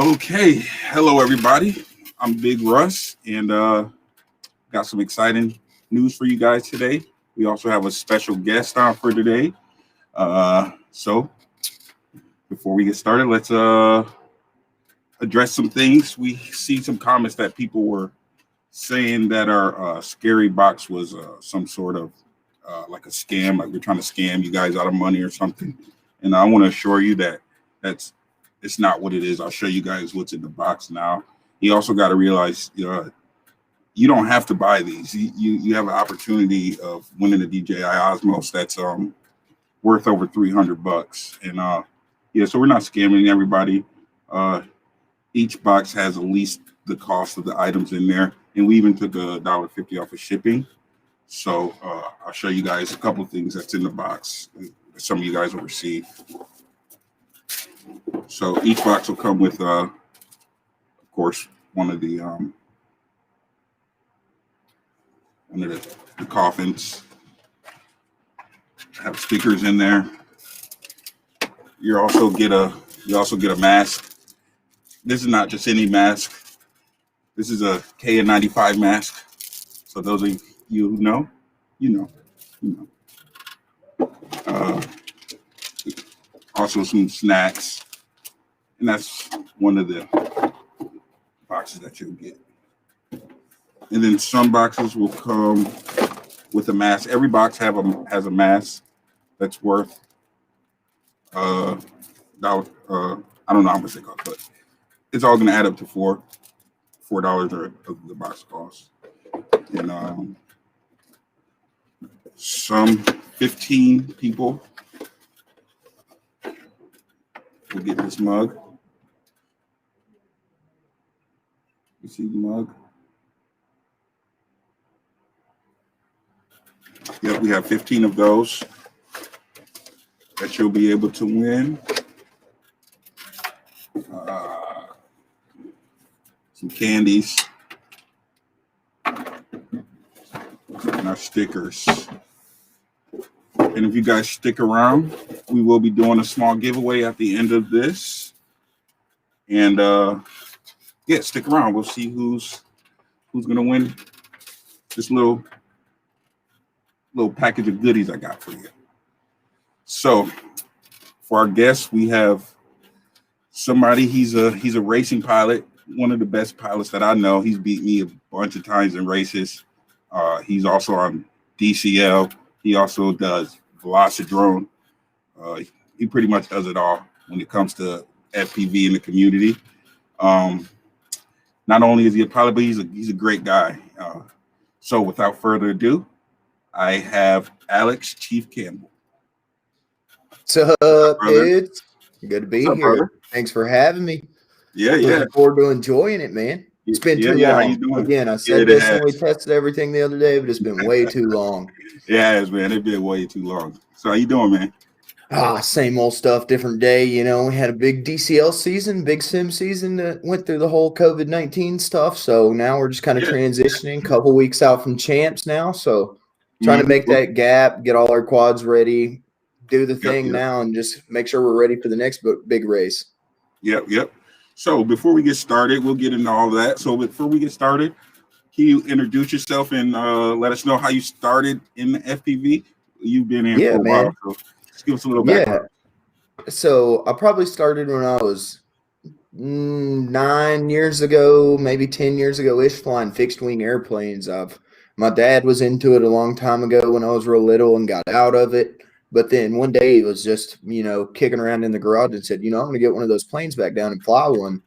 Okay, hello everybody. I'm Big Russ, and got some exciting news for you guys today. We also have a special guest on for today. So before we get started, let's address some things. We see some comments that people were saying that our scary box was some sort of like a scam, like we're trying to scam you guys out of money or something. And I want to assure you that it's not what it is. I'll show you guys what's in the box now. You also got to realize you don't have to buy these. You have an opportunity of winning a DJI Osmos that's worth over $300. And so we're not scamming everybody. Each box has at least the cost of the items in there, and we even took $1.50 off of shipping. So I'll show you guys a couple of things that's in the box that some of you guys will receive. So each box will come with, of course, one of the coffins. Have stickers in there. You also get a mask. This is not just any mask. This is a KN95 mask. So those of you who know, you know. Also some snacks. And that's one of the boxes that you'll get. And then some boxes will come with a mask. Every box has a mask that's worth I don't know how much they cost, but it's all going to add up to $4 of the box cost. And some 15 people will get this mug. You see the mug? Yep, we have 15 of those that you'll be able to win. Some candies and our stickers. And if you guys stick around, we will be doing a small giveaway at the end of this. And yeah, stick around. We'll see who's gonna win this little package of goodies I got for you. So for our guests, we have somebody. He's a racing pilot, one of the best pilots that I know. He's beat me a bunch of times in races. He's also on DCL. He also does Velocidrone. He pretty much does it all when it comes to FPV in the community. Not only is he a pilot, but he's a great guy. So without further ado, I have Alex Chief Campbell. What's up, dudes? Good to be here. Brother? Thanks for having me. Yeah. Looking forward to enjoying it, man. It's been too long. How you doing? Again, I said this when we tested everything the other day, but it's been way too long. Yeah, man. It's been way too long. So how you doing, man? Same old stuff, different day. You know, we had a big DCL season, big sim season that went through the whole COVID-19 stuff. So now we're just kind of transitioning, couple weeks out from champs now. So trying to make that gap, get all our quads ready, do the thing now, and just make sure we're ready for the next big race. Yep. So before we get started, we'll get into all that. So before we get started, can you introduce yourself and let us know how you started in the FPV? You've been in for a while, so just give us a little background. So I probably started when I was 9 years ago, maybe 10 years ago-ish, flying fixed wing airplanes. My dad was into it a long time ago when I was real little and got out of it. But then one day he was just, kicking around in the garage and said, I'm going to get one of those planes back down and fly one.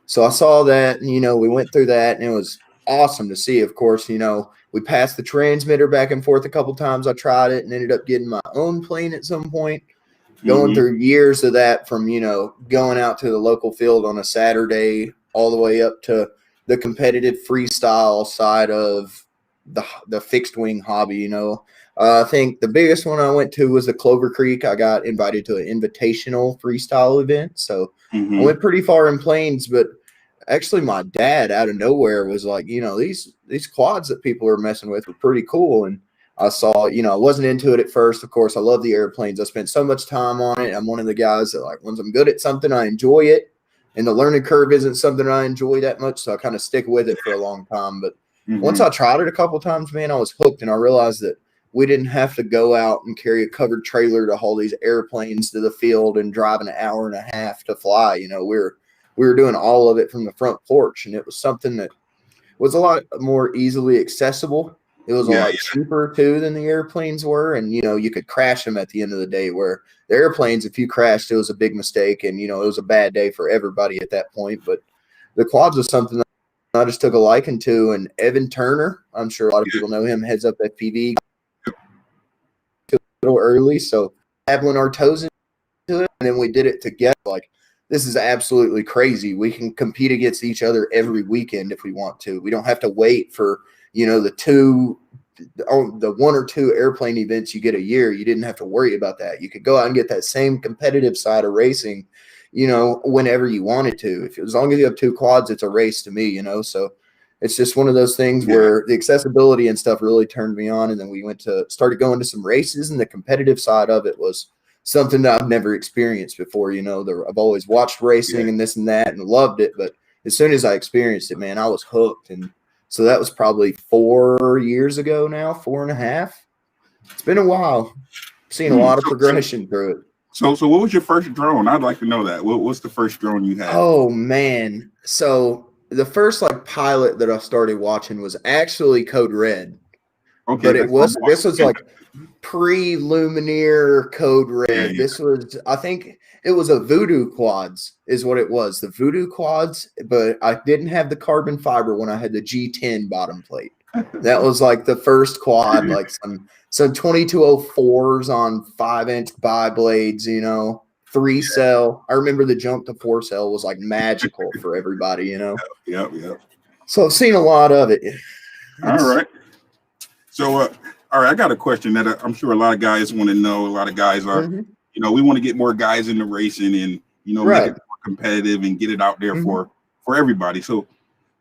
So I saw that, and, we went through that, and it was awesome to see. Of course, we passed the transmitter back and forth a couple times. I tried it and ended up getting my own plane at some point, going through years of that from, going out to the local field on a Saturday all the way up to the competitive freestyle side of the fixed wing hobby, I think the biggest one I went to was the Clover Creek. I got invited to an invitational freestyle event. So I went pretty far in planes, but actually my dad out of nowhere was like, these quads that people are messing with are pretty cool. And I saw, I wasn't into it at first. Of course, I love the airplanes. I spent so much time on it. I'm one of the guys that, like, once I'm good at something, I enjoy it. and the learning curve isn't something I enjoy that much, so I kind of stick with it for a long time. But once I tried it a couple times, man, I was hooked, and I realized that we didn't have to go out and carry a covered trailer to haul these airplanes to the field and drive an hour and a half to fly. You know, we were doing all of it from the front porch, and it was something that was a lot more easily accessible. It was a lot cheaper too than the airplanes were, and you know, you could crash them at the end of the day. Where the airplanes, if you crashed, it was a big mistake, and you know, it was a bad day for everybody at that point. But the quads was something that I just took a liking to. And Evan Turner, I'm sure a lot of people know him, heads up FPV a little early, so dabbling our toes into it, and then we did it together. Like, this is absolutely crazy. We can compete against each other every weekend if we want to. We don't have to wait for, you know, the one or two airplane events you get a year. You didn't have to worry about that. You could go out and get that same competitive side of racing, you know, whenever you wanted to. As long as you have two quads, it's a race to me, you know. So it's just one of those things where the accessibility and stuff really turned me on. And then we started going to some races, and the competitive side of it was something that I've never experienced before. You know, I've always watched racing and this and that and loved it. But as soon as I experienced it, man, I was hooked. And so that was probably 4 years ago now, 4.5. It's been a while. I've seen a lot of progression through it. So what was your first drone? I'd like to know that. What's the first drone you had? Oh, man. So the first like pilot that I started watching was actually Code Red. Okay. But this was like pre-Lumineer Code Red. This was, I think it was a Voodoo Quads is what it was. The Voodoo Quads, but I didn't have the carbon fiber when I had the G10 bottom plate. That was like the first quad, like some 2204s on 5-inch bi blades, you know, 3-cell. I remember the jump to 4-cell was like magical for everybody, you know. Yep. So I've seen a lot of it. All right. So, all right, I got a question that I'm sure a lot of guys want to know. A lot of guys are, you know, we want to get more guys into racing and, you know, make it more competitive and get it out there for everybody. So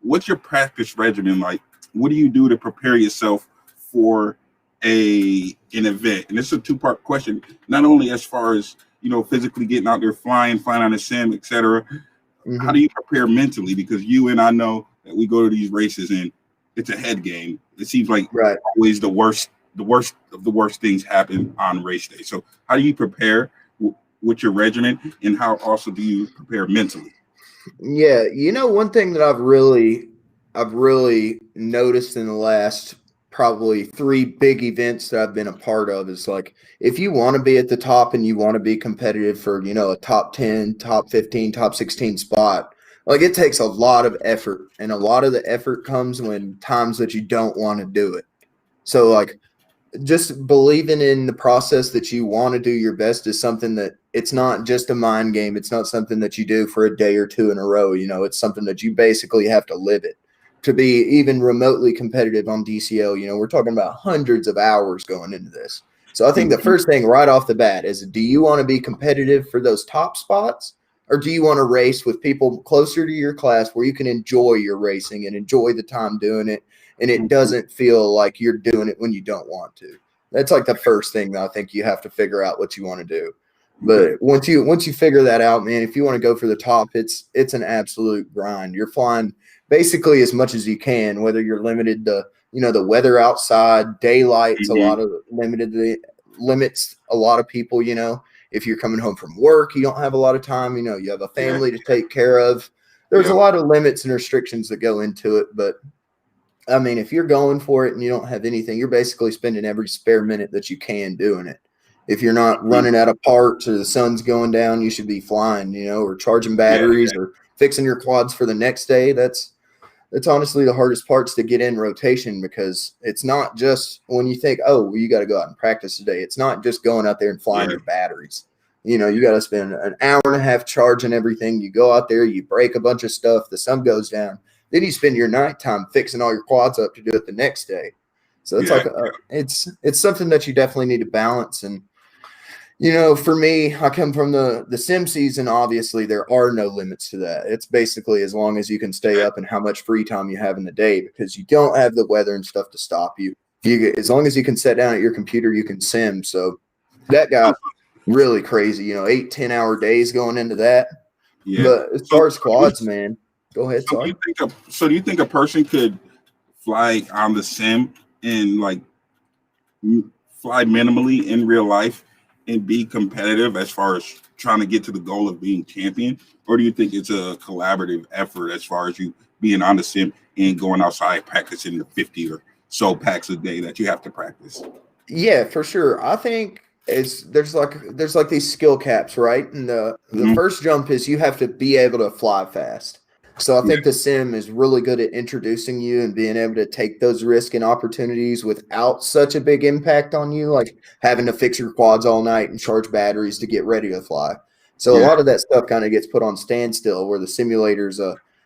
what's your practice regimen like? What do you do to prepare yourself for an event? And this is a two-part question, not only as far as, you know, physically getting out there flying on a sim, etc. How do you prepare mentally? Because you and I know that we go to these races and it's a head game. It seems like always the worst of the worst things happen on race day. So how do you prepare with your regimen, and how also do you prepare mentally? Yeah, you know, one thing that I've really noticed in the last probably 3 big events that I've been a part of is like, if you want to be at the top and you want to be competitive for, you know, a top 10, top 15, top 16 spot, like, it takes a lot of effort, and a lot of the effort comes when times that you don't want to do it. So like, just believing in the process that you want to do your best is something that it's not just a mind game. It's not something that you do for a day or two in a row. You know, it's something that you basically have to live it to be even remotely competitive on DCL. You know, we're talking about hundreds of hours going into this. So I think the first thing right off the bat is, do you want to be competitive for those top spots? Or do you want to race with people closer to your class where you can enjoy your racing and enjoy the time doing it, and it doesn't feel like you're doing it when you don't want to? That's like the first thing that I think you have to figure out what you want to do. But once you figure that out, man, if you want to go for the top, it's an absolute grind. You're flying basically as much as you can, whether you're limited to, you know, the weather outside, daylight's a lot of limits a lot of people, you know. If you're coming home from work, you don't have a lot of time, you know, you have a family to take care of. There's a lot of limits and restrictions that go into it. But I mean, if you're going for it and you don't have anything, you're basically spending every spare minute that you can doing it. If you're not running out of parts or the sun's going down, you should be flying, you know, or charging batteries or fixing your quads for the next day. That's honestly the hardest parts to get in rotation, because it's not just when you think, oh, well, you got to go out and practice today. It's not just going out there and flying your batteries. You know, you got to spend an hour and a half charging everything. You go out there, you break a bunch of stuff, the sun goes down. Then you spend your nighttime fixing all your quads up to do it the next day. So it's it's something that you definitely need to balance. And, you know, for me, I come from the sim season. Obviously, there are no limits to that. It's basically as long as you can stay up and how much free time you have in the day, because you don't have the weather and stuff to stop you. As long as you can sit down at your computer, you can sim. So that got really crazy, you know, 8-10 hour days going into that. Yeah. But as So, far as quads, man, go ahead. so do Sorry. you do you think a person could fly on the sim and like fly minimally in real life and be competitive as far as trying to get to the goal of being champion? Or do you think it's a collaborative effort as far as you being on the sim and going outside practicing the 50 or so packs a day that you have to practice? Yeah, for sure. I think it's there's like these skill caps, right? And the Mhm. first jump is you have to be able to fly fast. So I Yeah, think the sim is really good at introducing you and being able to take those risks and opportunities without such a big impact on you, like having to fix your quads all night and charge batteries to get ready to fly. So a yeah, lot of that stuff kind of gets put on standstill where the simulator's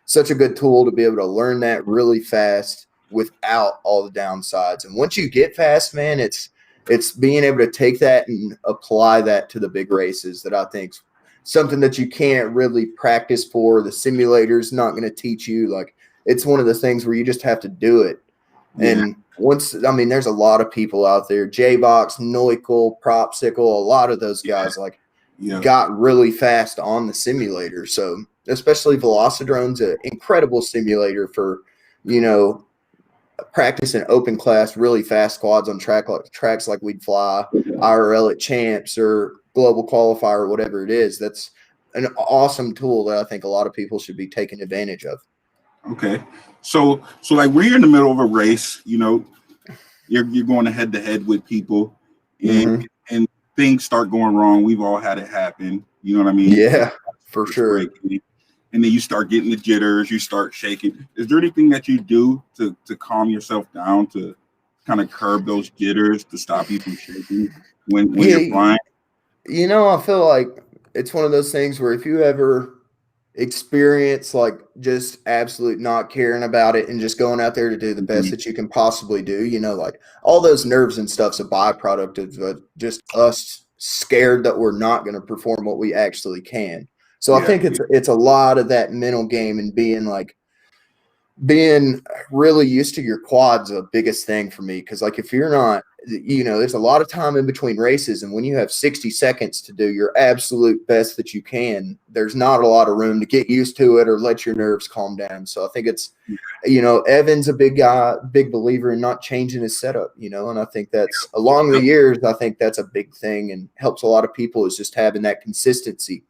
such a good tool to be able to learn that really fast without all the downsides. And once you get fast, man, it's being able to take that and apply that to the big races that I think something that you can't really practice for. The simulator's not going to teach you. Like it's one of the things where you just have to do it. yeah, And once, I mean, there's a lot of people out there, J-Box, Noikel, Propsicle, a lot of those yeah, guys like yeah, got really fast on the simulator. So especially Velocidrone's an incredible simulator for, you know, practicing open class, really fast quads on tracks like we'd fly IRL at champs or global qualifier or whatever it is. That's an awesome tool that I think a lot of people should be taking advantage of. Okay. So like when you're in the middle of a race, you know, you're going head to head with people and Mm-hmm. and things start going wrong. We've all had it happen. You know what I mean? Yeah, for It's sure. breaking. And then you start getting the jitters, you start shaking. Is there anything that you do to calm yourself down to kind of curb those jitters to stop you from shaking when you're Yeah, flying? I feel like it's one of those things where if you ever experience like just absolute not caring about it and just going out there to do the best Mhm. that you can possibly do, like all those nerves and stuff's a byproduct of just us scared that we're not going to perform what we actually can. So I Yeah, think yeah, it's a lot of that mental game and being really used to your quads a biggest thing for me because like if you're not there's a lot of time in between races and when you have 60 seconds to do your absolute best that you can there's not a lot of room to get used to it or let your nerves calm down. So I think it's Evan's a big guy, big believer in not changing his setup, and I think that's along the yep, years I think that's a big thing and helps a lot of people is just having that consistency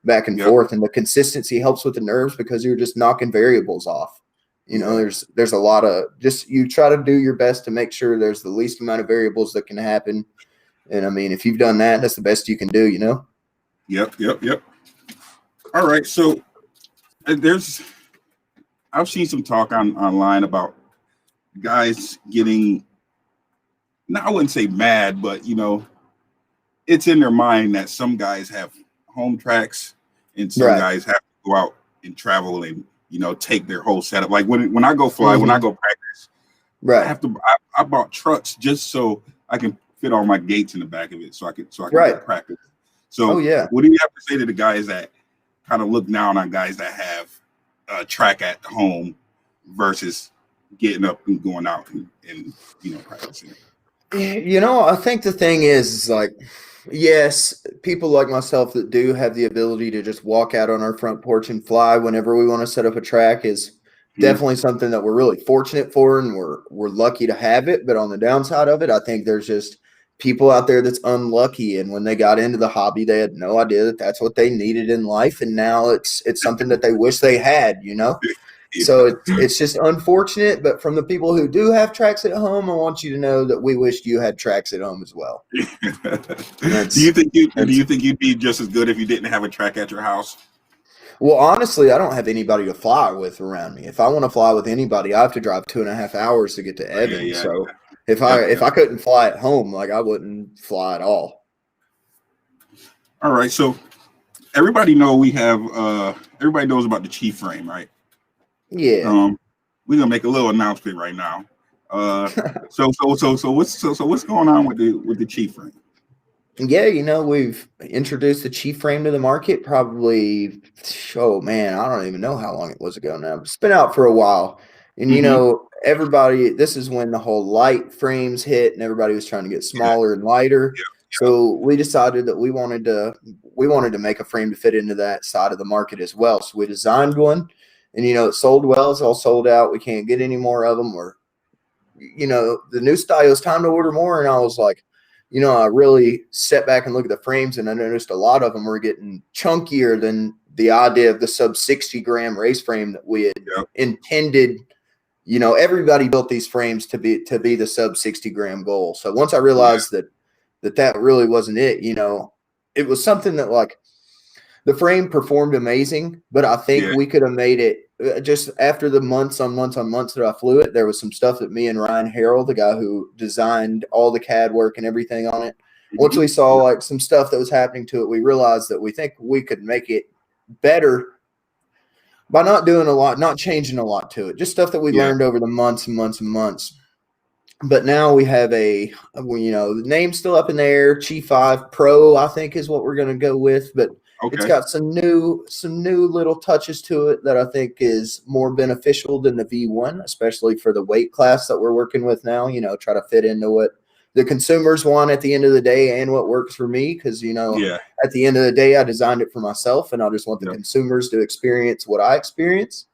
back and yep, forth, and the consistency helps with the nerves because you're just knocking variables off. yeah, There's a lot of just you try to do your best to make sure there's the least amount of variables that can happen. And I mean, if you've done that, that's the best you can do. yep. All right. So there's I've seen some talk online about guys getting, I wouldn't say mad, but it's in their mind that some guys have home tracks and some Right. guys have to go out and travel and take their whole setup. Like when I go fly, when I Mm-hmm. go practice, I Right. have to. I bought trucks just so I can fit all my gates in the back of it, so I can go Right. practice. Oh So yeah. what do you have to say to the guys that kind of look down on guys that have a track at home versus getting up and going out and practicing? I think the thing is like, yes, people like myself that do have the ability to just walk out on our front porch and fly whenever we want to set up a track is Mhm. definitely something that we're really fortunate for and we're lucky to have it. But on the downside of it, I think there's just people out there that's unlucky and when they got into the hobby, they had no idea that that's what they needed in life and now it's something that they wish they had. So Yeah. it's just unfortunate, but from the people who do have tracks at home, I want you to know that we wished you had tracks at home as well. And Do you think do that's you think you'd be just as good if you didn't have a track at your house? well, honestly, I don't have anybody to fly with around me. If I want to fly with anybody, I have to drive 2.5 hours to get to Oh, yeah, Evan. yeah, So if I yep, if yep. I couldn't fly at home, like I wouldn't fly at all. All right, so everybody knows about the Chief frame, right? Yeah. Um, we're gonna make a little announcement right now. Uh, so what's going on with the Chief frame? Yeah, we've introduced the Chief frame to the market probably, oh man, I don't even know how long it was ago now. It's been out for a while. And Mm-hmm. everybody, this is when the whole light frames hit and everybody was trying to get Yeah, smaller and lighter. So we decided that we wanted to we wanted to make a frame to fit into that side of the market as well. So we designed one, and it sold well. It's all sold out. We can't get any more of them. Or the new style, it's time to order more. And I was like, I really sat back and looked at the frames, and I noticed a lot of them were getting chunkier than the idea of the sub 60-gram race frame that we had intended. Everybody built these frames to be the sub 60-gram goal. So once I realized that really wasn't it, it was something that, like, the frame performed amazing, but I think we could have made it just after the months on months that I flew it. There was some stuff that me and Ryan Harrell, the guy who designed all the CAD work and everything on it, once we saw like some stuff that was happening to it, we realized that we think we could make it better by not doing a lot, not changing a lot to it, just stuff that we learned over the months and months and months. But now we have the name's still up in the air. Chi 5 Pro, I think, is what we're going to go with. But it's got some new little touches to it that I think is more beneficial than the V1, especially for the weight class that we're working with now. Try to fit into what the consumers want at the end of the day and what works for me. Because, at the end of the day, I designed it for myself, and I just want the consumers to experience what I experience.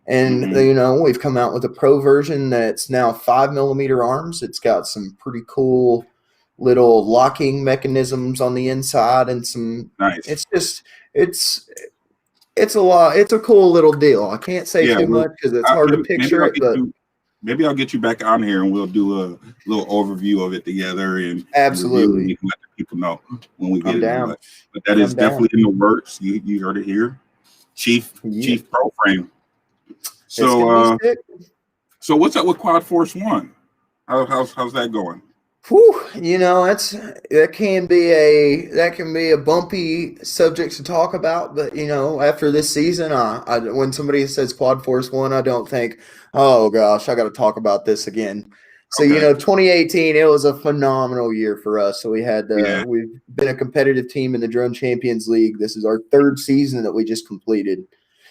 And, we've come out with a Pro version that's now 5mm arms. It's got some pretty cool little locking mechanisms on the inside and some nice. It's a lot. It's a cool little deal. I can't say too much because it's hard to picture it, but maybe I'll get you back on here and we'll do a little overview of it together and absolutely let the people know when we get it. But that is definitely in the works. You heard it here. Chief Pro Frame. So what's up with Quad Force One? How's that going? Whew, that can be a bumpy subject to talk about, but after this season, when somebody says Quad Force One, I don't think, oh gosh, I got to talk about this again. So 2018, it was a phenomenal year for us. So we've been a competitive team in the Drone Champions League. This is our third season that we just completed.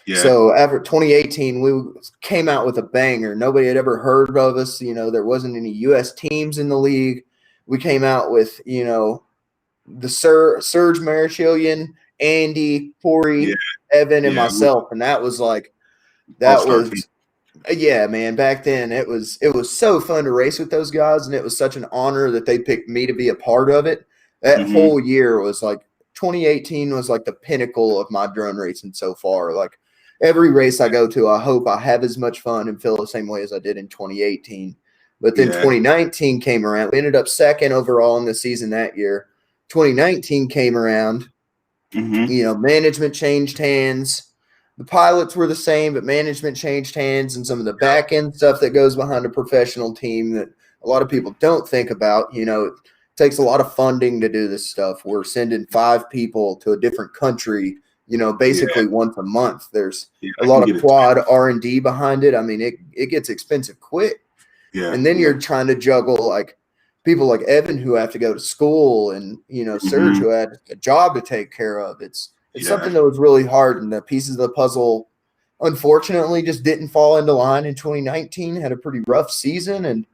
Yeah. So after 2018, we came out with a banger. Nobody had ever heard of us. There wasn't any U.S. teams in the league. We came out with, the Serge Marashilian, Andy, Corey, Evan, and myself. And that was like, man, back then it was so fun to race with those guys. And it was such an honor that they picked me to be a part of it. That whole year was like, 2018 was like the pinnacle of my drone racing so far. Like, every race I go to, I hope I have as much fun and feel the same way as I did in 2018. But then 2019 came around. We ended up second overall in the season that year. 2019 came around. Management changed hands. The pilots were the same, but management changed hands, and some of the back end stuff that goes behind a professional team that a lot of people don't think about. It takes a lot of funding to do this stuff. We're sending 5 people to a different country, basically once a month. There's a lot of quad R&D behind it. I mean, it gets expensive quick. Yeah. And then you're trying to juggle like people like Evan who have to go to school and, Serge who had a job to take care of. It's something that was really hard, and the pieces of the puzzle, unfortunately, just didn't fall into line in 2019. Had a pretty rough season, and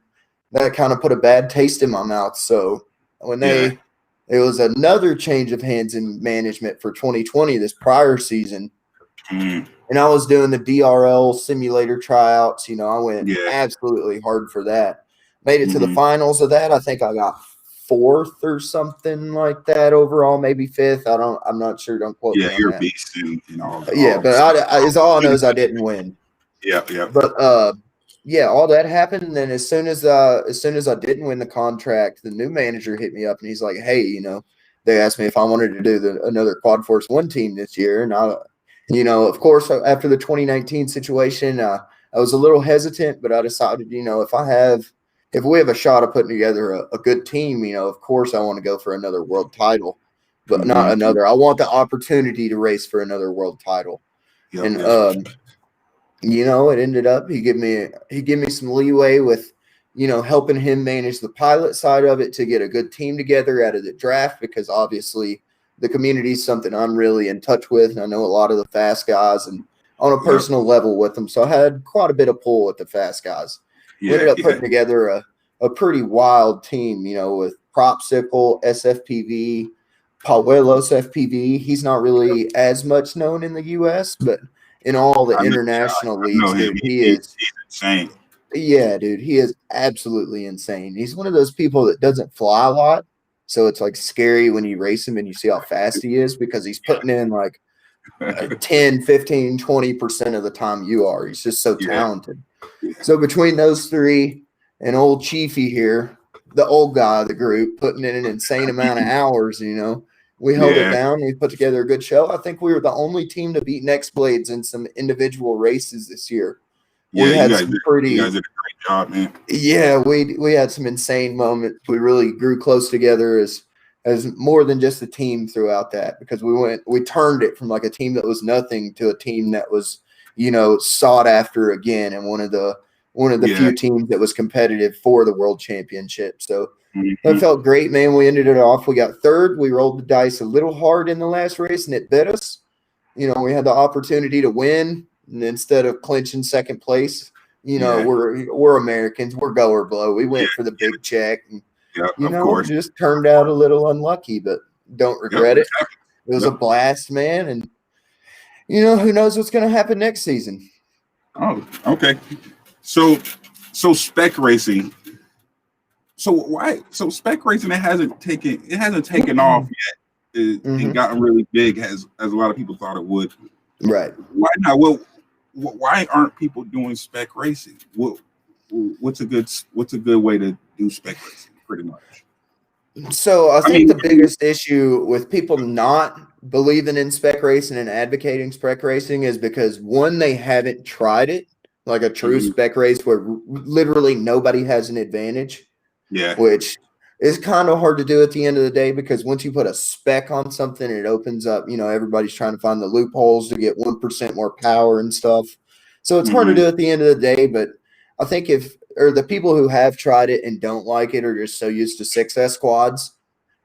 that kind of put a bad taste in my mouth. So when it was another change of hands in management for 2020, this prior season, and I was doing the DRL simulator tryouts. I went absolutely hard for that. Made it to the finals of that. I think I got 4th or something like that overall, maybe 5th. I'm not sure. Don't quote me on you're that. A beast and all. But it's all I know is I didn't win. Yeah. But all that happened. And then as soon as I didn't win the contract, the new manager hit me up and he's like, hey, they asked me if I wanted to do another Quad Force One team this year. And I, of course, after the 2019 situation, I was a little hesitant, but I decided, if we have a shot of putting together a good team, of course I want to go for another world title, but not another. I want the opportunity to race for another world title. And it ended up he gave me some leeway with, helping him manage the pilot side of it to get a good team together out of the draft, because obviously the community is something I'm really in touch with. And I know a lot of the fast guys and on a personal level with them. So I had quite a bit of pull with the fast guys. We ended up putting together a pretty wild team, with Propsicle, SFPV, Pawelos FPV. He's not really as much known in the U.S., but in all the I know, international I know leagues, him. dude, he is. He's insane. Yeah, dude, he is absolutely insane. He's one of those people that doesn't fly a lot, so it's like scary when you race him and you see how fast he is because he's putting in like 10, 15, 20% of the time you are. He's just so Yeah, talented. So between those three and old Chiefy here, the old guy of the group, putting in an insane amount of hours, we held it yeah, down. We put together a good show. I think we were the only team to beat Next Blades in some individual races this year. yeah. We had some You guys pretty, did a great job, man. yeah, we had some insane moments. We really grew close together as more than just a team throughout that, because we turned it from like a team that was nothing to a team that was, sought after again, and one of the Yeah. few teams that was competitive for the world championship. So that Hmm. felt great, man. We ended it off. We got third. We rolled the dice a little hard in the last race, and it bit us. We had the opportunity to win, and instead of clinching second place, Yeah, we're Americans. We're go or blow. We yeah, went for the big check, and yeah. Of course. just turned out a little unlucky, but don't Yep. regret it. Exactly. It was a Yep. blast, man, and who knows what's going to happen next season. Oh, okay. So, spec racing. So why? So spec racing it hasn't taken off yet, and Mm-hmm. gotten really big as a lot of people thought it would. Right. Why not? Well, why aren't people doing spec racing? What's a good way to do spec racing? Pretty much. So I I think mean, the biggest issue with people not believing in spec racing and advocating spec racing is because, one, they haven't tried it, like a true mhm, spec race where literally nobody has an advantage, yeah, which is kind of hard to do at the end of the day, because once you put a spec on something, it opens up, everybody's trying to find the loopholes to get 1% more power and stuff. So it's hard to hmm, do at the end of the day, but I think the people who have tried it and don't like it are just so used to 6S quads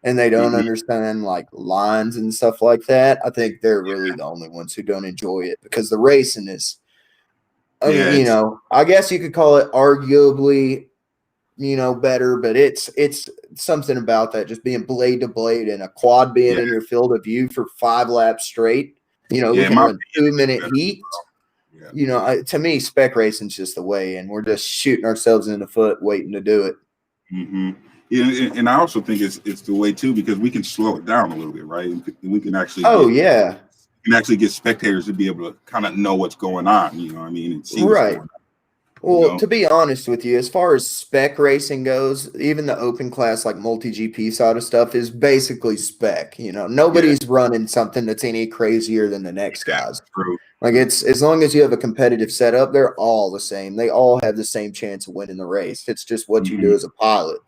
and they don't hmm, understand like lines and stuff like that. I think they're really the only ones who don't enjoy it, because the racing is, I mean, yeah, it's I guess you could call it arguably, better, but it's something about that just being blade to blade and a quad being yeah, in your field of view for 5 laps straight. We yeah. In can my run opinion, it's 2-minute better. heats. Yeah. To me, spec racing's just the way, and we're just shooting ourselves in the foot waiting to do it. Hmm. Yeah, and I also think it's the way too, because we can slow it down a little bit, right? And we can actually Oh yeah, get spectators to be able to kind of know what's going on. You know what I mean, and see what's right. going on. You Well, know. to be honest with you, as far as spec racing goes, even the open class, like multi GP side of stuff, is basically spec. Yeah. Nobody's running something that's any crazier than the next Yeah. guy's. True. Like, True. it's as long as you have a competitive setup, they're all the same. They all have the same chance of winning the race. It's just what you do Hmm. as a pilot.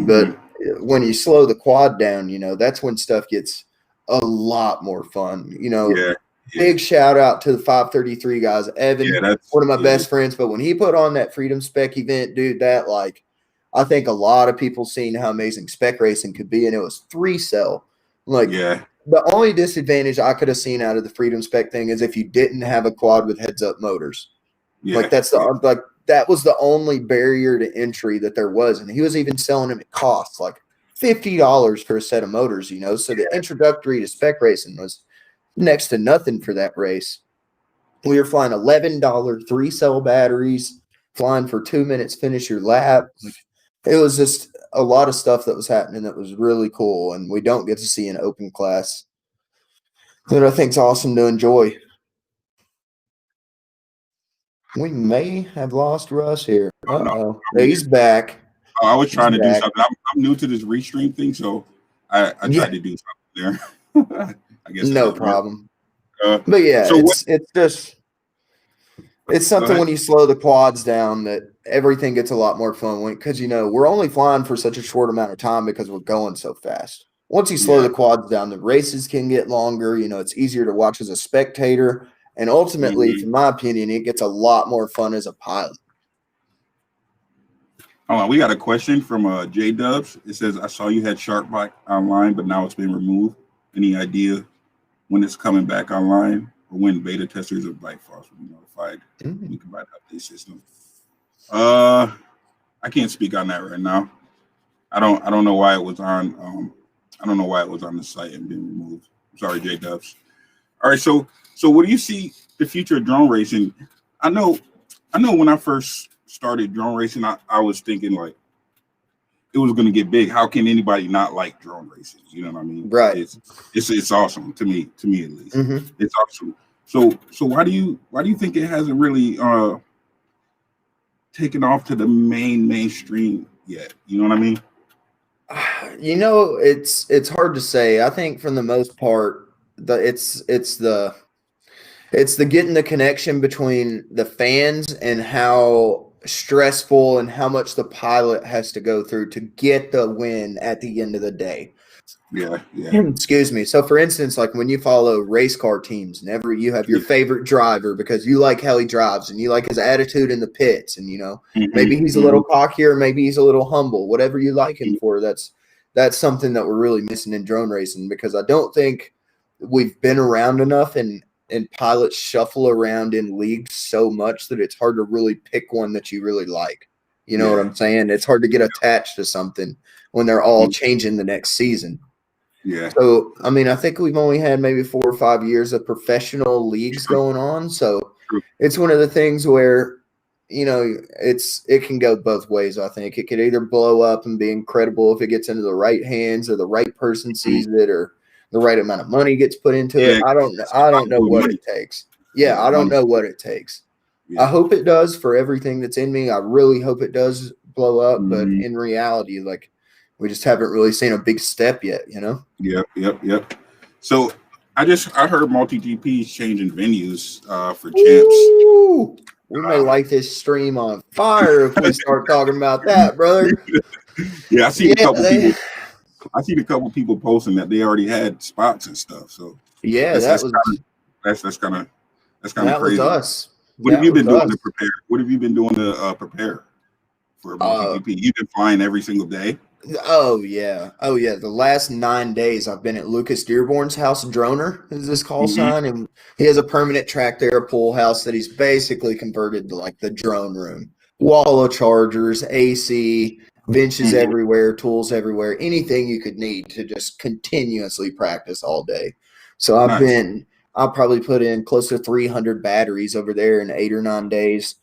But Hmm. when you slow the quad down, that's when stuff gets a lot more fun. Yeah. Yeah. Big shout out to the 533 guys. Yeah. Evan, That's one of my yeah. best friends, but when he put on that Freedom Spec event, dude, that, like, I think a lot of people seen how amazing spec racing could be, and it was 3-cell. Like, Yeah. the only disadvantage I could have seen out of the Freedom Spec thing is if you didn't have a quad with heads-up motors. Like, Yeah. Yeah. that was the only barrier to entry that there was, and he was even selling them at cost, like $50 for a set of motors. So the introductory to spec racing was next to nothing for that race. We were flying $11 3-cell batteries, flying for 2 minutes, finish your lap. It was just a lot of stuff that was happening that was really cool, and we don't get to see in open class that I think's awesome to enjoy. We may have lost Russ here. Oh no. Uh-oh. I'm He's here. back. I was He's trying to do back. something. I'm new to this restream thing, so I Yeah, tried to do something there. I guess it no didn't work. problem. But yeah, So what? it's Go something ahead. when you slow the quads down that everything gets a lot more fun, because we're only flying for such a short amount of time because we're going so fast. Once you slow Yeah. the quads down, the races can get longer. It's easier to watch as a spectator, and ultimately, Hmm. from my opinion, it gets a lot more fun as a pilot. Hold on, we got a question from J Dubs. It says, "I saw you had Sharkbite online, but now it's been removed. Any idea when it's coming back online, or when beta testers of Bite Falls will be notified? We can provide update system." I can't speak on that right now. I don't know why it was on I don't know why it was on the site and been removed. Sorry, J Dubs. All right, so what do you see the future of drone racing? I know when I first started drone racing, I was thinking like it was going to get big. How can anybody not like drone racing? You know what I mean? Right. It's awesome to me at least. Mm-hmm. It's awesome. So why do you think it hasn't really taken off to the mainstream yet? You know what I mean? You know, it's hard to say. I think for the most part, it's the getting the connection between the fans and how stressful and how much the pilot has to go through to get the win at the end of the day. Yeah. Excuse me. So, for instance, like when you follow race car teams, and you have your favorite driver because you like how he drives and you like his attitude in the pits, and maybe he's a little cockier, maybe he's a little humble, whatever you like him for. That's something that we're really missing in drone racing, because I don't think we've been around enough and pilots shuffle around in leagues so much that it's hard to really pick one that you really like. You know what I'm saying? It's hard to get attached to something when they're all changing the next season. Yeah. So, I mean, I think we've only had maybe 4 or 5 years of professional leagues going on. So it's one of the things where, it can go both ways. I think it could either blow up and be incredible if it gets into the right hands or the right person sees it or the right amount of money gets put into it. I don't know what it takes. Yeah, I don't know what it takes. I hope it does for everything that's in me. I really hope it does blow up, but in reality, like, we just haven't really seen a big step yet, Yep. So I heard multi GPs changing venues for champs. Ooh, we may light this stream on fire if we start talking about that, brother. Yeah, I see a couple people. I seen a couple people posting that they already had spots and stuff. So yeah, that's kind of crazy. Was us. What have you been doing to prepare? What have you been doing to prepare for multi GP? You've been flying every single day. Oh yeah. The last 9 days I've been at Lucas Dearborn's house. Droner is his call sign, and he has a permanent track there, a pool house that he's basically converted to like the drone room. Wall of chargers, AC, benches everywhere, tools everywhere, anything you could need to just continuously practice all day. So I'll probably put in close to 300 batteries over there in 8 or 9 days.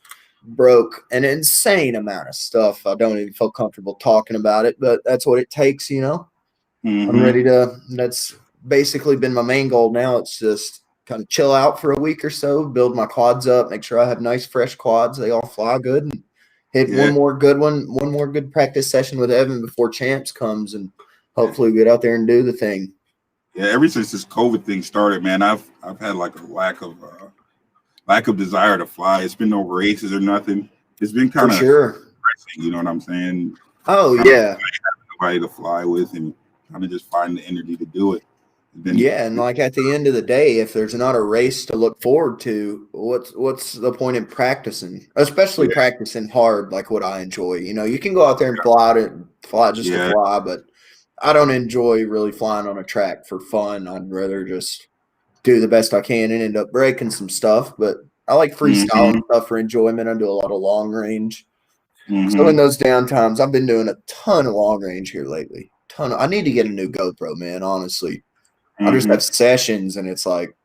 Broke an insane amount of stuff. I don't even feel comfortable talking about it, but that's what it takes, I'm ready to. That's basically been my main goal now. It's just kind of chill out for a week or so, build my quads up, make sure I have nice fresh quads, they all fly good, and hit one more good practice session with Evan before champs comes, and hopefully get out there and do the thing. Yeah, ever since this COVID thing started, man, I've had like a lack of desire to fly. It's been no races or nothing. It's been kind of depressing, you know what I'm saying? Oh yeah, nobody to fly with and kind of just find the energy to do it. And like at the end of the day, if there's not a race to look forward to, what's the point in practicing? Especially practicing hard, like what I enjoy. You can go out there and fly to fly, but I don't enjoy really flying on a track for fun. I'd rather just do the best I can and end up breaking some stuff. But I like freestyling stuff for enjoyment. I do a lot of long range. So in those downtimes, I've been doing a ton of long range here lately. I need to get a new GoPro, man, honestly. I just have sessions, and it's like,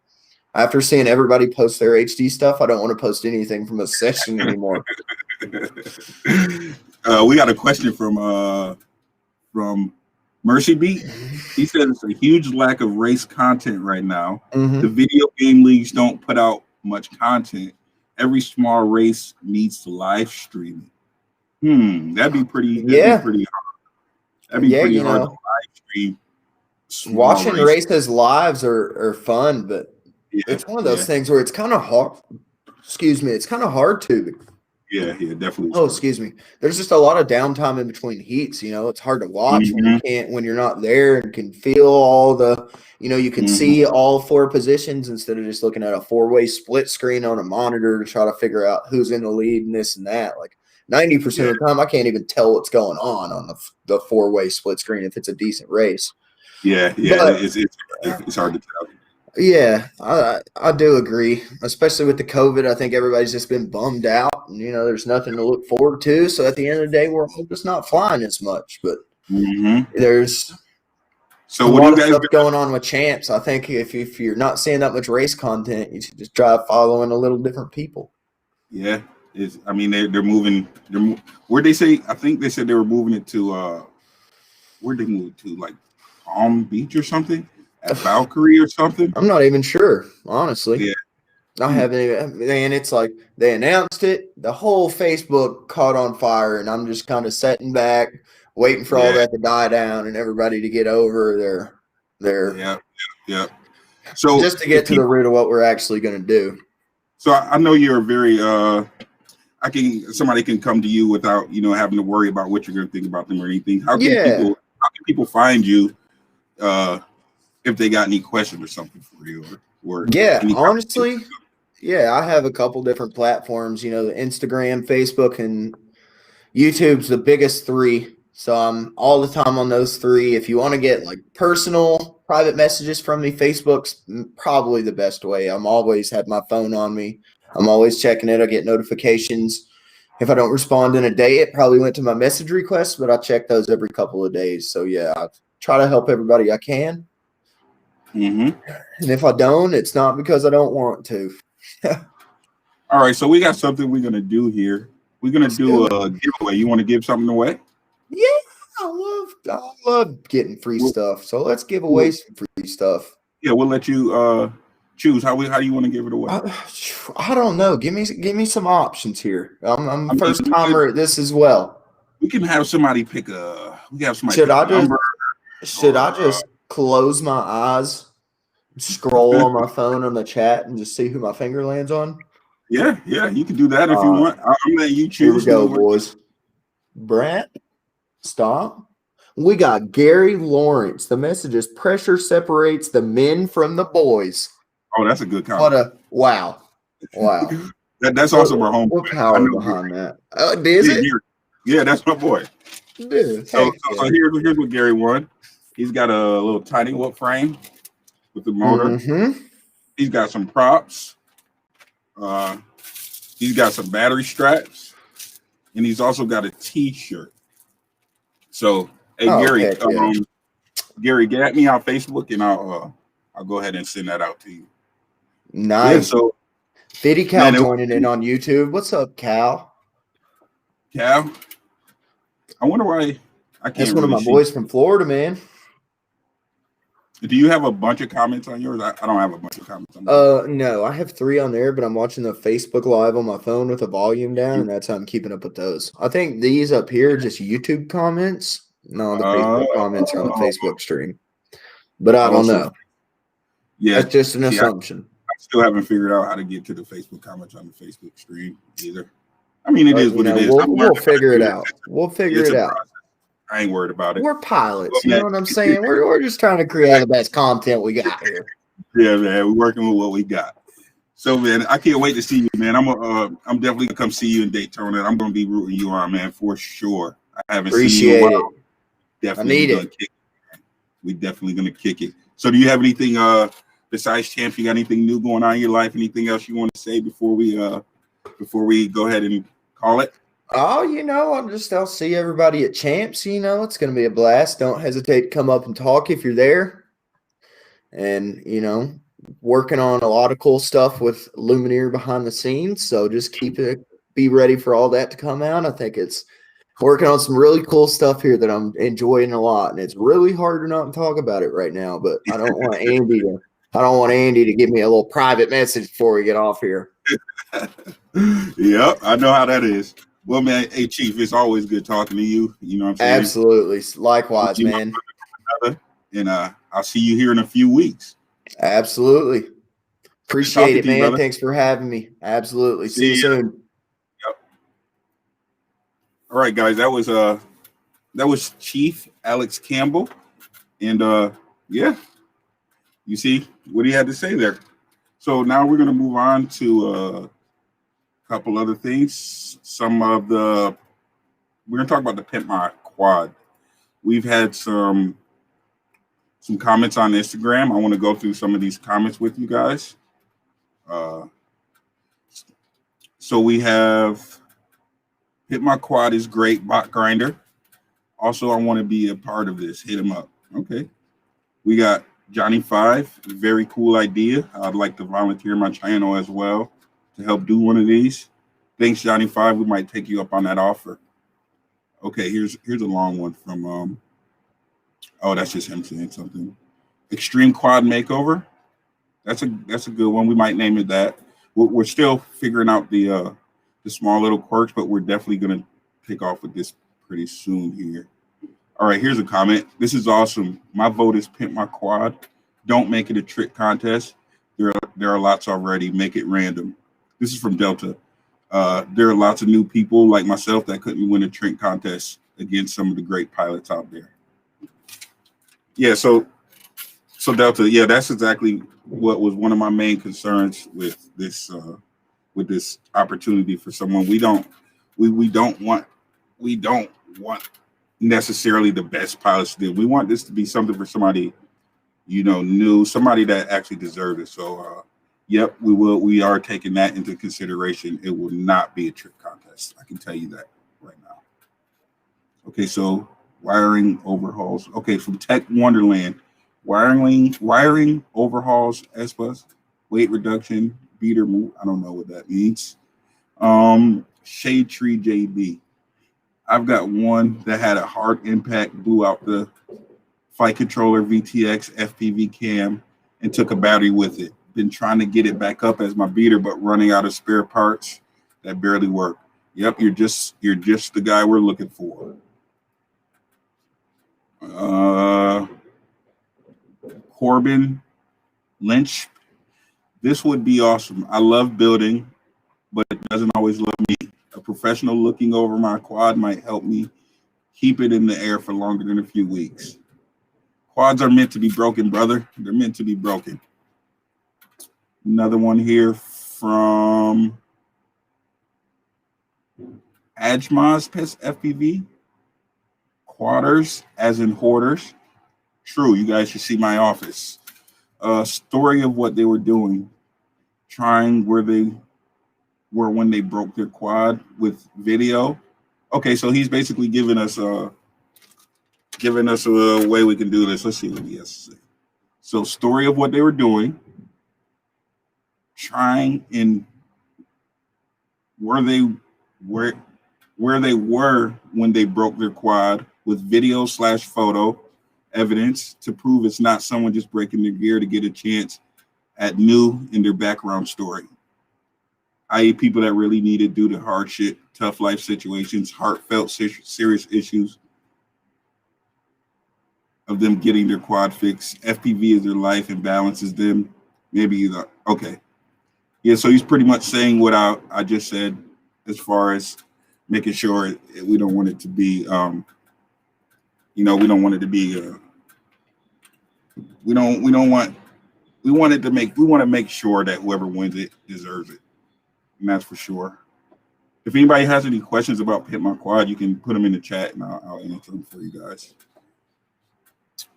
after seeing everybody post their HD stuff, I don't want to post anything from a session anymore. We got a question from Mercy Beat. He said it's a huge lack of race content right now. The video game leagues don't put out much content. Every small race needs to live stream it. That'd be pretty hard. That'd be pretty hard to live stream. Watching races lives are fun, but it's one of those things where it's kind of hard. Excuse me, it's kind of hard to. Yeah, definitely. Oh, excuse me. There's just a lot of downtime in between heats. It's hard to watch when you're not there and can feel all the. You can see all 4 positions instead of just looking at a 4-way split screen on a monitor to try to figure out who's in the lead and this and that. Like 90% of the time, I can't even tell what's going on the 4-way split screen if it's a decent race. Yeah, but it's hard to tell. Yeah, I do agree, especially with the COVID. I think everybody's just been bummed out, and there's nothing to look forward to. So at the end of the day, we're all just not flying as much. But there's So A what do lot you of guys stuff got? going on with champs. I think if you're not seeing that much race content, you should just try following a little different people. Yeah, I mean they're moving. Where'd they say? I think they said they were moving it to. Where'd they move it to? Like Palm Beach or something? At Valkyrie or something? I'm not even sure, honestly. Yeah. I haven't even, and it's like they announced it, the whole Facebook caught on fire, and I'm just kind of sitting back, waiting for all Yeah. that to die down and everybody to get over their Yeah. So just to get to the root of what we're actually going to do. So I know you're very somebody can come to you without having to worry about what you're going to think about them or anything. How can people find you if they got any questions or something for you or Yeah, any honestly, yeah, I have a couple different platforms, the Instagram, Facebook, and YouTube's the biggest three. So I'm all the time on those three. If you want to get like personal private messages from me, Facebook's probably the best way. I'm always have my phone on me. I'm always checking it. I get notifications. If I don't respond in a day, it probably went to my message requests, but I check those every couple of days. So yeah, I try to help everybody I can. Mm-hmm. And if I don't, it's not because I don't want to. All right, so we got something we're gonna do here. We're gonna do a giveaway. You want to give something away? Yeah, I love getting free stuff. So let's give away some free stuff. Yeah, we'll let you choose how you want to give it away. I don't know. Give me some options here. I'm a first timer at this as well. We can have somebody pick a. We can have somebody. Should pick a number, I just close my eyes, scroll on my phone on the chat, and just see who my finger lands on? Yeah, you can do that if you want. I'm letting you choose. Here we go, boys. Brett, stop. We got Gary Lawrence. The message is pressure separates the men from the boys. Oh, that's a good comment. Wow. That's also my home. What power behind that? Is it? Yeah, that's my boy. Dude, so here's what Gary won. He's got a little tiny whoop frame with the motor. Mm-hmm. He's got some props. He's got some battery straps, and he's also got a T-shirt. So, hey, Gary, Gary, get me on Facebook, and I'll go ahead and send that out to you. Nice. Yeah, so, Fitty Cal joining in on YouTube. What's up, Cal? Cal, I wonder why I can't. That's one of my boys from Florida, man. Do you have a bunch of comments on yours? I don't have a bunch of comments on yours. No, I have 3 on there, but I'm watching the Facebook Live on my phone with the volume down, and that's how I'm keeping up with those. I think these up here are just YouTube comments. No, the Facebook comments are on the Facebook stream. But I don't know. Yeah. That's just an assumption. I still haven't figured out how to get to the Facebook comments on the Facebook stream either. I mean, it is what it is. We'll figure it out. We'll figure it out. I ain't worried about it. We're pilots, you know what I'm saying? We're just trying to create the best content we got here. Yeah, man, we're working with what we got. So, man, I can't wait to see you, man. I'm definitely gonna come see you in Daytona. I'm gonna be rooting you on, man, for sure. I haven't seen you in a while. Definitely gonna kick it. We definitely gonna kick it. So, do you have anything besides champs? You got anything new going on in your life? Anything else you want to say before we go ahead and call it? Oh, I'll see everybody at Champs. It's going to be a blast. Don't hesitate to come up and talk if you're there. And, working on a lot of cool stuff with Lumineer behind the scenes. So just be ready for all that to come out. I think it's working on some really cool stuff here that I'm enjoying a lot. And it's really hard to not talk about it right now, but I don't want Andy to give me a little private message before we get off here. Yep, I know how that is. Well, man, hey, Chief, it's always good talking to you. You know what I'm saying? Absolutely. Likewise, man. And I'll see you here in a few weeks. Absolutely. Appreciate it, man. Thanks for having me. Absolutely. See you soon. Yep. All right, guys. That was Chief Alex Campbell. And yeah, you see what he had to say there. So now we're going to move on to couple other things. We're gonna talk about the Pimp My Quad. We've had some comments on Instagram. I want to go through some of these comments with you guys. So we have Pimp My Quad is great, bot grinder. Also, I want to be a part of this. Hit him up. Okay. We got Johnny 5, very cool idea. I'd like to volunteer my channel as well to help do one of these. Thanks, Johnny 5. We might take you up on that offer. Okay, here's a long one from oh, that's just him saying something. Extreme Quad Makeover. That's a good one. We might name it that. We're still figuring out the small little quirks, but we're definitely gonna kick off with this pretty soon here. All right, here's a comment. This is awesome. My vote is Pimp My Quad. Don't make it a trick contest. There are lots already. Make it random. This is from Delta. There are lots of new people like myself that couldn't win a trick contest against some of the great pilots out there. Yeah, so Delta, yeah, that's exactly what was one of my main concerns with this opportunity for someone. We don't want necessarily the best pilots to do. We want this to be something for somebody, new, somebody that actually deserved it. So yep, we are taking that into consideration. It will not be a trick contest. I can tell you that right now. Okay, so wiring overhauls. Okay, from Tech Wonderland. Wiring overhauls, SBus, weight reduction, beater move. I don't know what that means. Shade Tree JB. I've got one that had a hard impact, blew out the flight controller VTX FPV cam, and took a battery with it. Been trying to get it back up as my beater, but running out of spare parts that barely work. Yep, you're just the guy we're looking for. Corbin Lynch. This would be awesome. I love building, but it doesn't always love me. A professional looking over my quad might help me keep it in the air for longer than a few weeks. Quads are meant to be broken, brother. They're meant to be broken. Another one here from Ajmaz Pest FPV. Quadders, as in hoarders. True, you guys should see my office. Story of what they were doing, trying where they were when they broke their quad with video. Okay, so he's basically giving us a way we can do this. Let's see what he has to say. So, story of what they were doing, trying in where they were when they broke their quad with video/photo evidence to prove it's not someone just breaking their gear to get a chance at new in their background story, i.e. people that really need it due to hardship, tough life situations, heartfelt, serious issues of them getting their quad fixed. FPV is their life and balances them. Maybe okay. Yeah, so he's pretty much saying what I just said as far as making sure we don't want it to be, we don't want it to be, we want to make sure that whoever wins it deserves it. And that's for sure. If anybody has any questions about Pimp My Quad, you can put them in the chat and I'll answer them for you guys.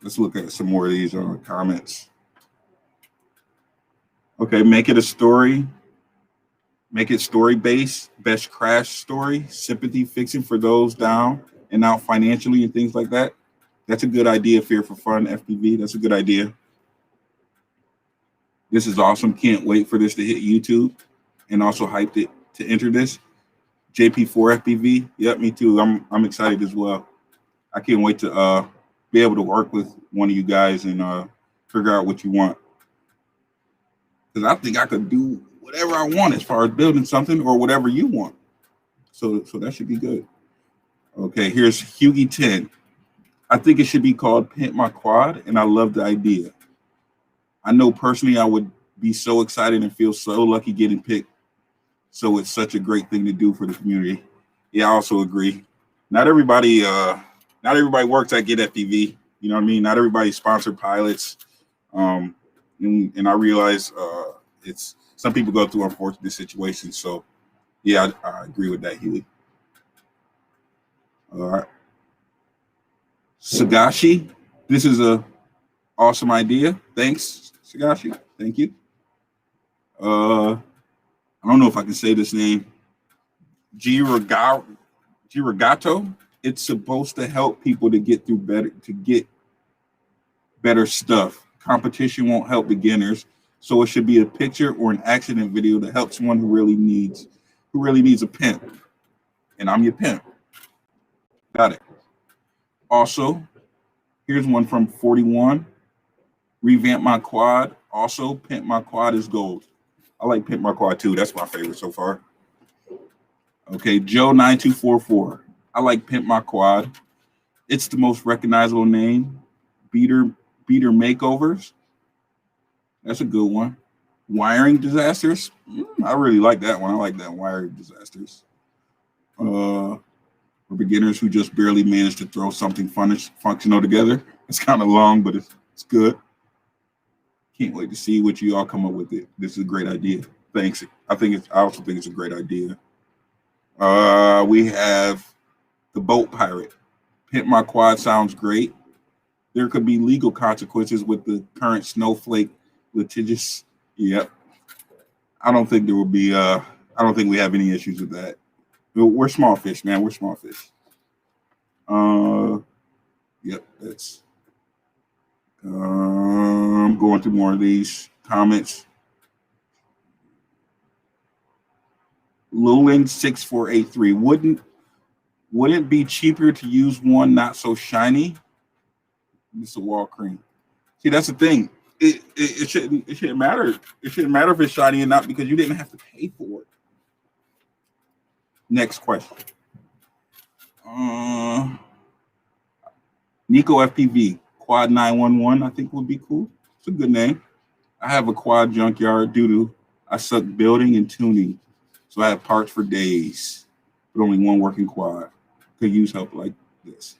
Let's look at some more of these comments. Okay, make it a story. Make it story-based, best crash story, sympathy fixing for those down and out financially and things like that. That's a good idea, Fear for Fun, FPV. That's a good idea. This is awesome. Can't wait for this to hit YouTube and also hyped it to enter this. JP4 FPV. Yep, me too. I'm excited as well. I can't wait to be able to work with one of you guys and figure out what you want. Because I think I could do whatever I want as far as building something or whatever you want. So that should be good. Okay, here's Hughie 10. I think it should be called Pimp My Quad, and I love the idea. I know personally I would be so excited and feel so lucky getting picked. So it's such a great thing to do for the community. Yeah, I also agree. Not everybody works at GetFPV. You know what I mean? Not everybody sponsored pilots. And I realize it's some people go through unfortunate situations. So yeah, I agree with that, Huey. All right. Sagashi, this is a awesome idea. Thanks, Sagashi. Thank you. I don't know if I can say this name. Giragato. It's supposed to help people to get through better, to get better stuff. Competition won't help beginners, so it should be a picture or an accident video to help someone who really needs a pimp. And I'm your pimp. Got it. Also, here's one from 41. Revamp my quad. Also, pimp my quad is gold. I like pimp my quad too. That's my favorite so far. Okay, Joe9244. I like pimp my quad. It's the most recognizable name. Beater makeovers. That's a good one. Wiring disasters. I really like that one. I like that wiring disasters. For beginners who just barely managed to throw something functional together. It's kind of long, but it's good. Can't wait to see what you all come up with. This is a great idea. Thanks. I also think it's a great idea. We have the boat pirate. Pimp my quad sounds great. There could be legal consequences with the current snowflake litigious. Yep. I don't think there will be. I don't think we have any issues with that. We're small fish, man. We're small fish. Yep. That's. I'm going through more of these comments. Lulin6483. Wouldn't it be cheaper to use one not so shiny? It's a wall cream. See, that's the thing. It shouldn't matter. It shouldn't matter if it's shiny or not because you didn't have to pay for it. Next question. Nico FPV Quad 911. I think would be cool. It's a good name. I have a quad junkyard due to I suck building and tuning, so I have parts for days, but only one working quad. Could use help like this.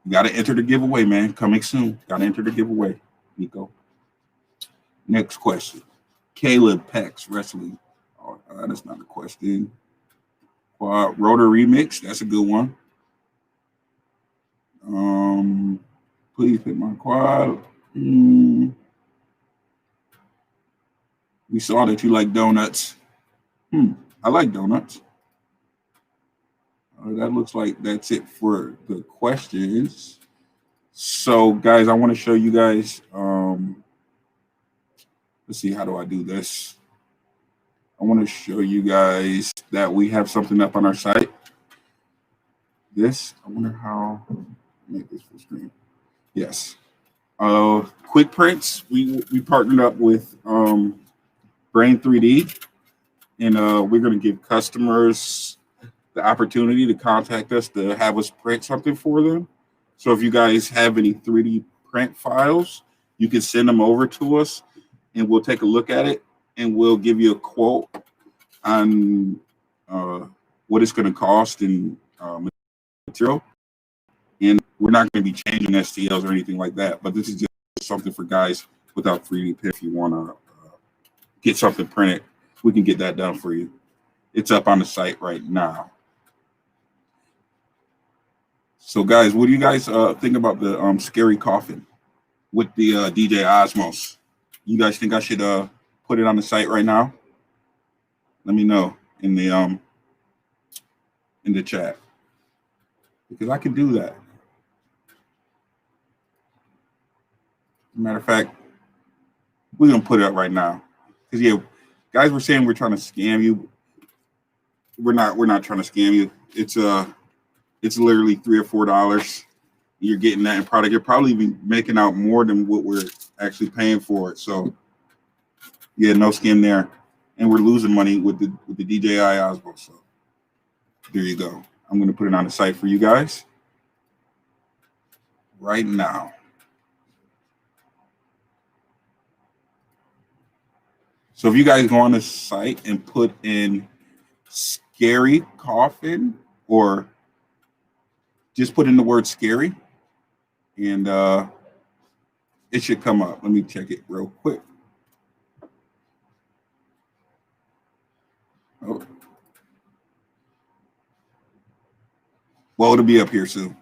You got to enter the giveaway, man. Coming soon. Got to enter the giveaway, Nico. Next question. Caleb Pex Wrestling. Oh, that's not a question. Rotor Remix. That's a good one. Please pick my quad. We saw that you like donuts. I like donuts. That looks like that's it for the questions. So, guys, I want to show you guys. Let's see, how do I do this? I want to show you guys that we have something up on our site. I wonder how to make this full screen. Yes. Quick prints. We partnered up with Brain 3D, and we're going to give customers the opportunity to contact us to have us print something for them. So if you guys have any 3D print files, you can send them over to us and we'll take a look at it and we'll give you a quote on what it's going to cost in material. And we're not going to be changing STLs or anything like that, but this is just something for guys without 3D print. If you want to get something printed, we can get that done for you. It's up on the site right now. So, guys, what do you guys think about the scary coffin with the DJ Osmos? You guys think I should put it on the site right now? Let me know in the chat because I can do that. Matter of fact, we're gonna put it up right now because guys were saying we're trying to scam you. We're not trying to scam you. It's literally $3 or $4. You're getting that in product. You're probably even making out more than what we're actually paying for it. So yeah, no scam there. And we're losing money with the DJI Osmo. So there you go. I'm gonna put it on the site for you guys right now. So if you guys go on the site and put in scary coffin or just put in the word scary and it should come up. Let me check it real quick. Oh. Well, it'll be up here soon.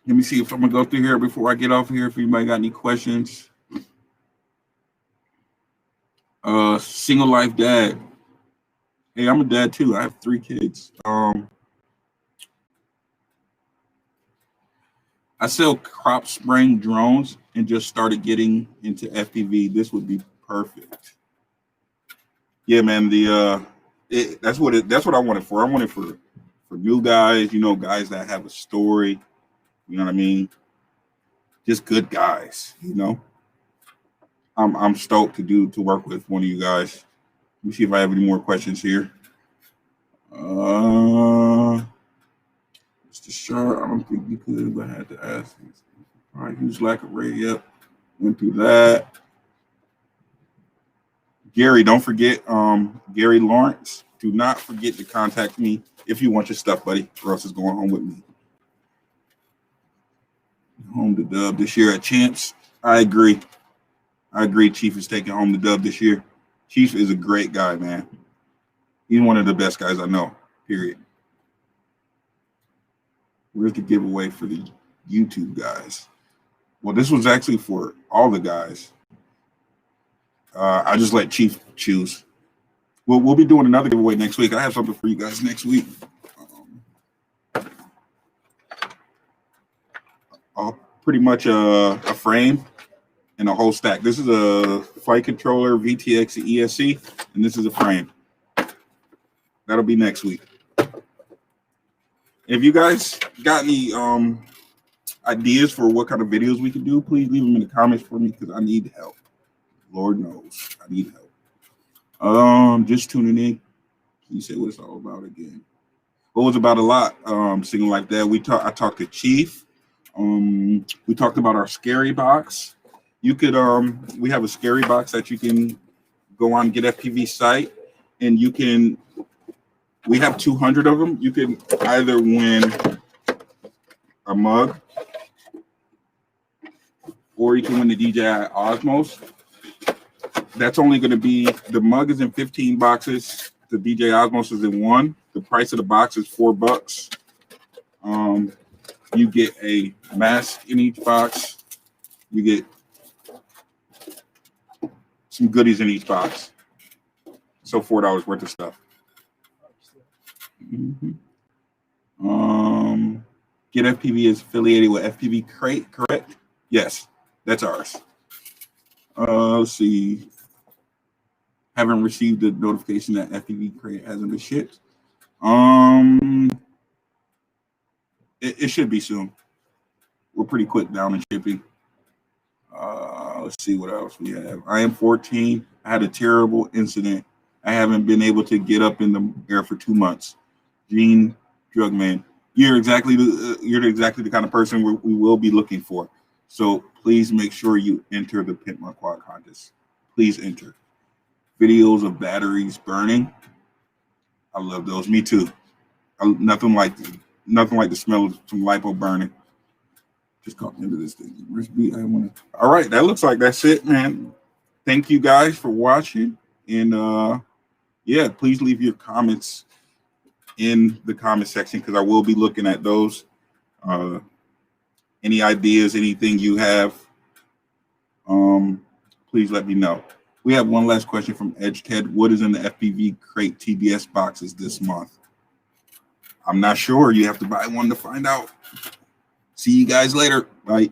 Let me see if I'm gonna go through here before I get off here. If anybody got any questions. Single life dad. Hey, I'm a dad too. I have 3 kids. I I sell crop spraying drones and just started getting into FPV. This would be perfect. Yeah, man. That's what I want it for. I want it for new guys, guys that have a story. You know what I mean? Just good guys. I'm stoked to work with one of you guys. Let me see if I have any more questions here. Mr. Sharp, I don't think you could, but I had to ask. All right, use lack of rate. Yep, went through that. Gary, don't forget, Gary Lawrence. Do not forget to contact me if you want your stuff, buddy. Russ is going home with me. Home the dub this year at Champs. I agree. Chief is taking home the dub this year. Chief is a great guy, man. He's one of the best guys I know, period. Where's the giveaway for the YouTube guys? Well, this was actually for all the guys. I just let Chief choose. We'll be doing another giveaway next week. I have something for you guys next week. Pretty much a frame and a whole stack. This is a flight controller, VTX ESC, and this is a frame. That'll be next week. If you guys got any ideas for what kind of videos we can do, please leave them in the comments for me because I need help. Lord knows I need help. Just tuning in. Can you say what it's all about again? Well, it was about a lot. Singing like that. I talked to Chief. We talked about our scary box. You could we have a scary box that you can go on GetFPV site, and we have 200 of them. You can either win a mug or you can win the DJI Osmos. That's only going to be, the mug is in 15 boxes. The DJI Osmos is in 1. The price of the box is $4. You get a mask in each box. You get some goodies in each box. So $4 worth of stuff. GetFPV is affiliated with FPV Crate, correct? Yes, that's ours. Let's see. Haven't received the notification that FPV Crate hasn't been shipped. It should be soon. We're pretty quick down in shipping. Let's see what else we have. I am 14. I had a terrible incident. I haven't been able to get up in the air for 2 months. Gene Drugman, you're exactly the kind of person we will be looking for. So please make sure you enter the Pimp My Quad contest. Please enter. Videos of batteries burning. I love those. Me too. Nothing like the smell of some lipo burning. Just caught into this thing. All right, that looks like that's it, man. Thank you guys for watching, and yeah, please leave your comments in the comment section because I will be looking at those. Any ideas, anything you have, please let me know. We have one last question from Edge Ted. What is in the FPV Crate TBS boxes this month? I'm not sure. You have to buy one to find out. See you guys later. Bye.